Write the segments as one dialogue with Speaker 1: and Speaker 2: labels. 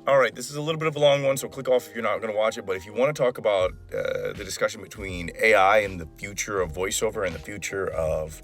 Speaker 1: All right, this is a little bit of a long one, so click off if you're not going to watch it. But if you want to talk about the discussion between AI and the future of voiceover and the future of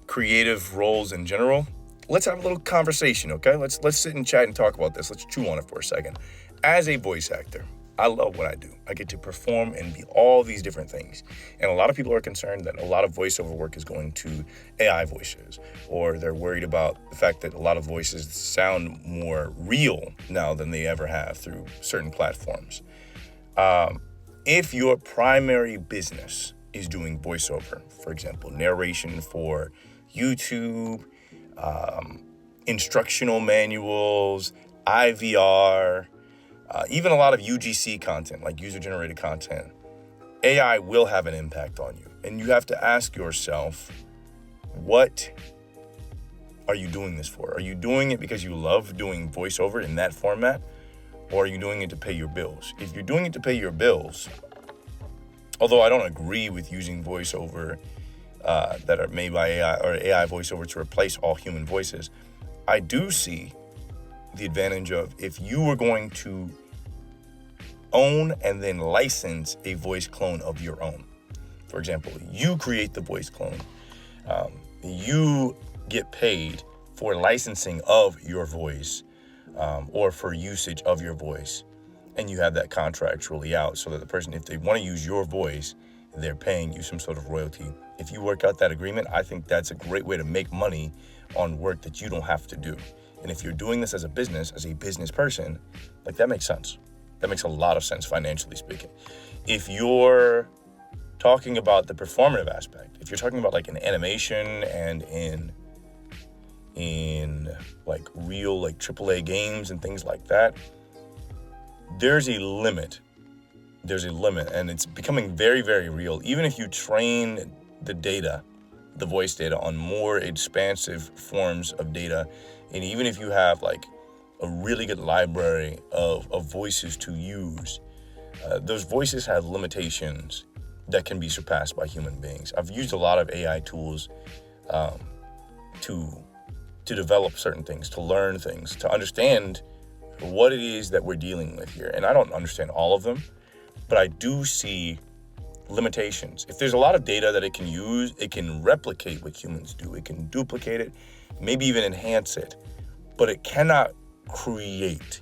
Speaker 1: creative roles in general, let's have a little conversation, okay? Let's sit and chat and talk about this. Let's chew on it for a second. As a voice actor, I love what I do. I get to perform and be all these different things. And a lot of people are concerned that a lot of voiceover work is going to AI voices, or they're worried about the fact that a lot of voices sound more real now than they ever have through certain platforms. If your primary business is doing voiceover, for example, narration for YouTube, instructional manuals, IVR, even a lot of UGC content, like user-generated content, AI will have an impact on you. And you have to ask yourself, what are you doing this for? Are you doing it because you love doing voiceover in that format? Or are you doing it to pay your bills? If you're doing it to pay your bills, although I don't agree with using voiceover that are made by AI or AI voiceover to replace all human voices, I do see the advantage of if you were going to own and then license a voice clone of your own. For example, you create the voice clone. You get paid for licensing of your voice or for usage of your voice. And you have that contractually out so that the person, if they want to use your voice, they're paying you some sort of royalty. If you work out that agreement, I think that's a great way to make money on work that you don't have to do. And if you're doing this as a business person, like that makes sense. That makes a lot of sense financially speaking. If you're talking about the performative aspect, if you're talking about like an animation and in like real like AAA games and things like that, there's a limit. And it's becoming very, very real. Even if you train the data, the voice data, on more expansive forms of data, and even if you have like a really good library of voices to use, those voices have limitations that can be surpassed by human beings. I've used a lot of AI tools to develop certain things, to learn things, to understand what it is that we're dealing with here. And I don't understand all of them, but I do see limitations. If there's a lot of data that it can use, it can replicate what humans do. It can duplicate it, maybe even enhance it, but it cannot create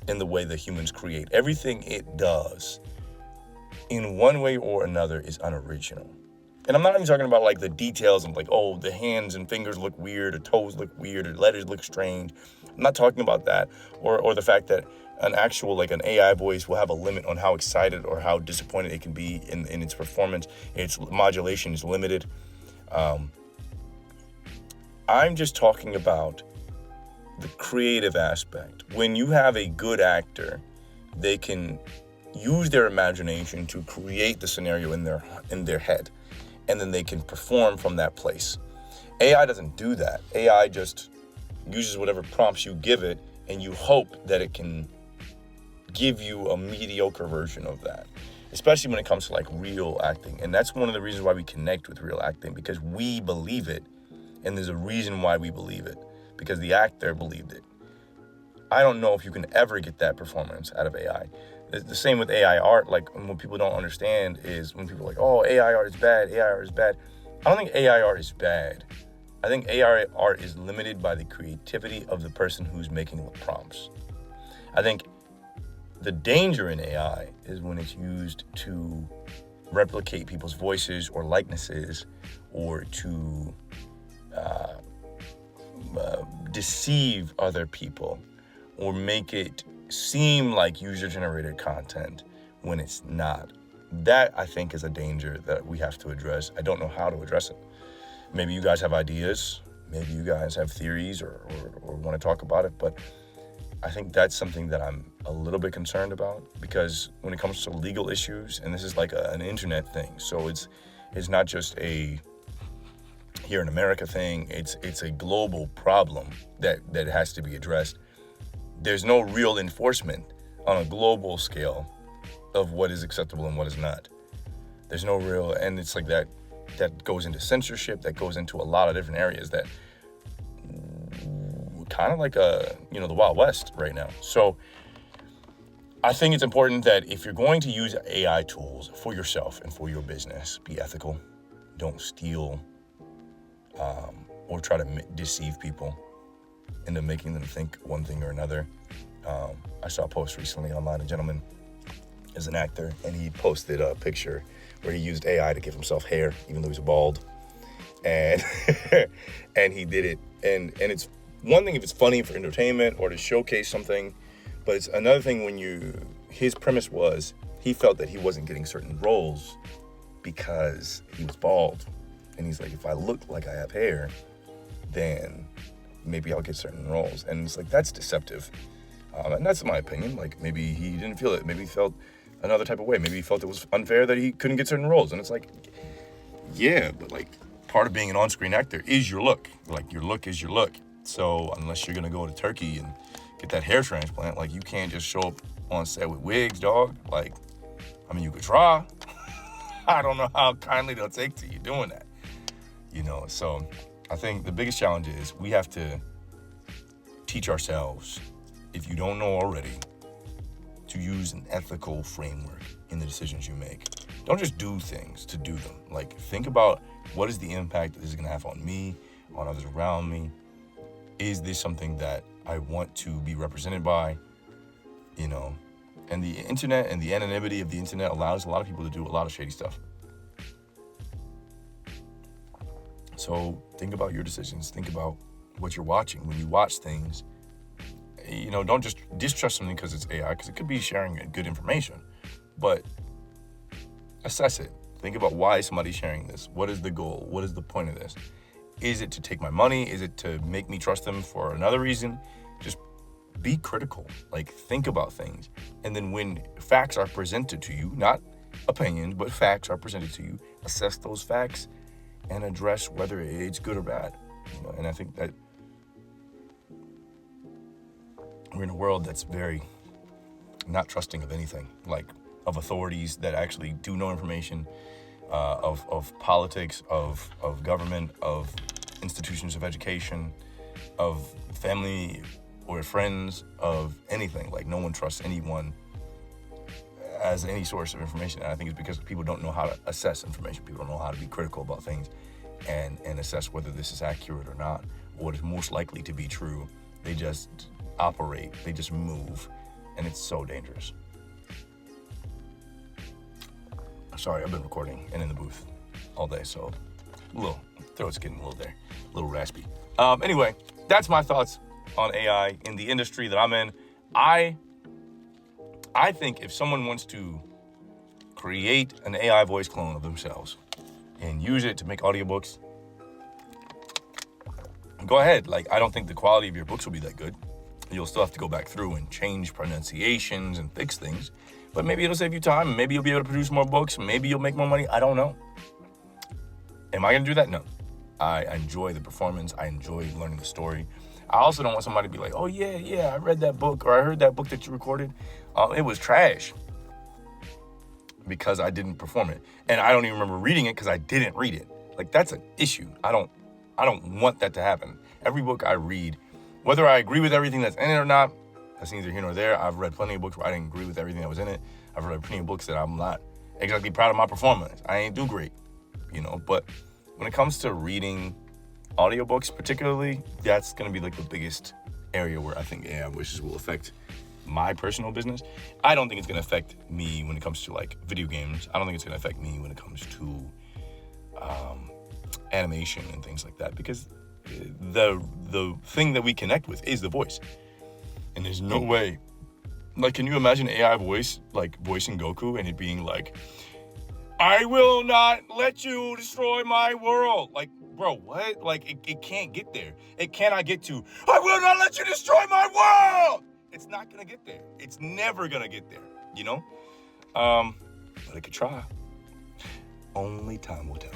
Speaker 1: in the way that humans create. Everything it does in one way or another is unoriginal. And I'm not even talking about like the details of like, oh, the hands and fingers look weird, or toes look weird, or letters look strange. I'm not talking about that, or the fact that an actual like an AI voice will have a limit on how excited or how disappointed it can be in its performance. Its modulation is limited. I'm just talking about the creative aspect. When you have a good actor, they can use their imagination to create the scenario in their head, and then they can perform from that place. AI doesn't do that. AI just uses whatever prompts you give it, and you hope that it can give you a mediocre version of that, especially when it comes to like real acting. And that's one of the reasons why we connect with real acting, because we believe it, and there's a reason why we believe it, because the actor believed it. I don't know if you can ever get that performance out of AI. The same with AI art. Like, what people don't understand is when people are like, oh, AI art is bad, AI art is bad. I don't think AI art is bad. I think AI art is limited by the creativity of the person who's making the prompts. I think the danger in AI is when it's used to replicate people's voices or likenesses, or to deceive other people, or make it seem like user-generated content when it's not. That, I think, is a danger that we have to address. I don't know how to address it. Maybe you guys have ideas. Maybe you guys have theories or want to talk about it. But I think that's something that I'm a little bit concerned about, because when it comes to legal issues, and this is like an internet thing, so it's not just a here in America thing, it's a global problem that has to be addressed. There's no real enforcement on a global scale of what is acceptable and what is not. There's no real, and it's like that goes into censorship, that goes into a lot of different areas that kind of like the Wild West right now. So I think it's important that if you're going to use AI tools for yourself and for your business, be ethical. Don't steal or try to deceive people into making them think one thing or another. I saw a post recently online. A gentleman is an actor, and he posted a picture where he used AI to give himself hair, even though he's bald. And and he did it. And it's one thing if it's funny for entertainment or to showcase something, but it's another thing when his premise was he felt that he wasn't getting certain roles because he was bald. And he's like, if I look like I have hair, then maybe I'll get certain roles. And it's like, that's deceptive. And that's my opinion. Like, maybe he didn't feel it. Maybe he felt another type of way. Maybe he felt it was unfair that he couldn't get certain roles. And it's like, yeah, but like part of being an on-screen actor is your look. Like, your look is your look. So unless you're going to go to Turkey and get that hair transplant, like, you can't just show up on set with wigs, dog. Like, I mean, you could try. I don't know how kindly they'll take to you doing that. So I think the biggest challenge is we have to teach ourselves, if you don't know already, to use an ethical framework in the decisions you make. Don't just do things to do them. Like, think about, what is the impact that this is going to have on me, on others around me? Is this something that I want to be represented by? And the internet and the anonymity of the internet allows a lot of people to do a lot of shady stuff. So think about your decisions. Think about what you're watching. When you watch things, don't just distrust something because it's AI, because it could be sharing good information. But assess it. Think about why somebody's sharing this. What is the goal? What is the point of this? Is it to take my money? Is it to make me trust them for another reason? Just be critical. Like, think about things. And then when facts are presented to you, not opinions, but facts are presented to you, assess those facts and address whether it's good or bad. And I think that we're in a world that's very not trusting of anything, like of authorities that actually do know information, of politics, of government, of institutions of education, of family or friends, of anything. Like, no one trusts anyone as any source of information. And I think it's because people don't know how to assess information. People don't know how to be critical about things and assess whether this is accurate or not, or what is most likely to be true. They just operate, they just move, and it's so dangerous. Sorry, I've been recording and in the booth all day, so throat's getting a little raspy. Anyway, that's my thoughts on AI in the industry that I'm in. I think if someone wants to create an AI voice clone of themselves and use it to make audiobooks, go ahead. Like, I don't think the quality of your books will be that good. You'll still have to go back through and change pronunciations and fix things. But maybe it'll save you time. Maybe you'll be able to produce more books. Maybe you'll make more money. I don't know. Am I going to do that? No. I enjoy the performance. I enjoy learning the story. I also don't want somebody to be like, oh, yeah, I read that book, or I heard that book that you recorded. It was trash because I didn't perform it. And I don't even remember reading it because I didn't read it. Like, that's an issue. I don't want that to happen. Every book I read, whether I agree with everything that's in it or not, that's neither here nor there. I've read plenty of books where I didn't agree with everything that was in it. I've read plenty of books that I'm not exactly proud of my performance. I ain't do great, But when it comes to reading audiobooks particularly, that's going to be like the biggest area where I think AI voices will affect my personal business. I don't think it's going to affect me when it comes to like video games. I don't think it's going to affect me when it comes to animation and things like that, because the thing that we connect with is the voice. And there's no way, like, can you imagine AI voice, like voicing Goku and it being like, I will not let you destroy my world. Like, bro, what? Like, it can't get there. It cannot get to, I will not let you destroy my world. It's not going to get there. It's never going to get there, But it could try. Only time will tell.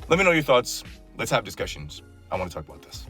Speaker 1: Let me know your thoughts. Let's have discussions. I want to talk about this.